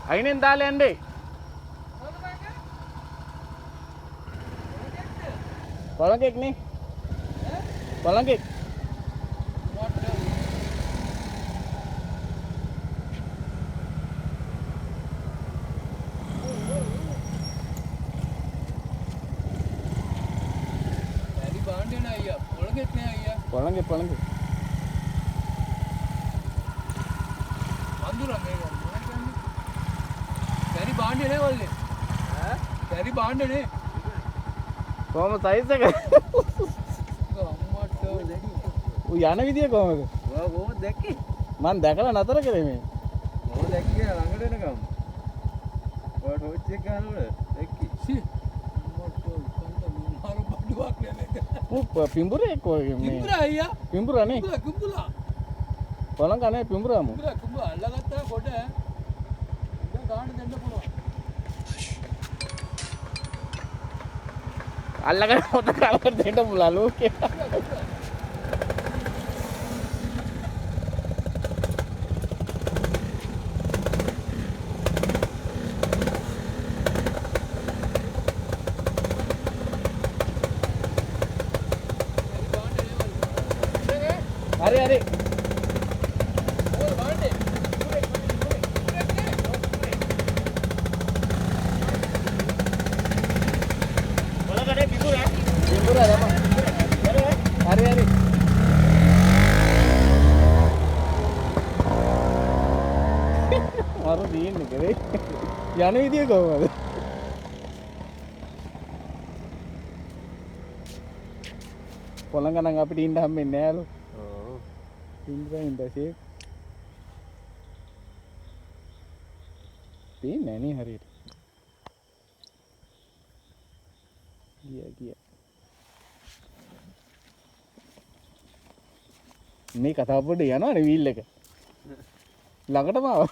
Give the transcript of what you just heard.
අයිනෙන් දාලා යන්නේ. කොළඟෙක් නේ. කොළඟෙක්. Polangge. Mandura me. Dari bande ne walle. Dari bande ne. කොහොම සයිස් එක? අම්මට ඌ යන විදිය කොහමද? ඔයා කොහොමද දැක්කේ? මං දැකලා නතර කරේ මේ. කොහොමද දැක්කේ ළඟට එනකම්? ඔයා ටෝච් එක ගන්නවද? දැක්කේ. සි. අම්මට කන්ද මාරු බඩුවක් නේ. ඌ පිඹුරේ කොහේ මේ? පිඹුරා අයියා. පිඹුරා නේ. කුඹුලා. කොළඟ නේ පිඹුරාම. කුඹුලා අල්ලගත්තා කොට. දැන් ගාන්න දෙන්න පුළුවන්. අල්ලගෙන පොත කාලකට දෙන්න පුළුවන් ලෝකේ. හරි. පිඹුරා තමයි. හරි. මරු දින්නේ කරේ. යන විදිය කොහමද? කොළඟ නම් අපිට ඉන්න හම්බෙන්නේ නෑලු. ඔව්. ඉන්දසේ. පේන්නේ නෑ හරියට. ගියා. මේ කතාව පොඩ්ඩ යනවනේ වීල් එක. ළඟටම ආවා.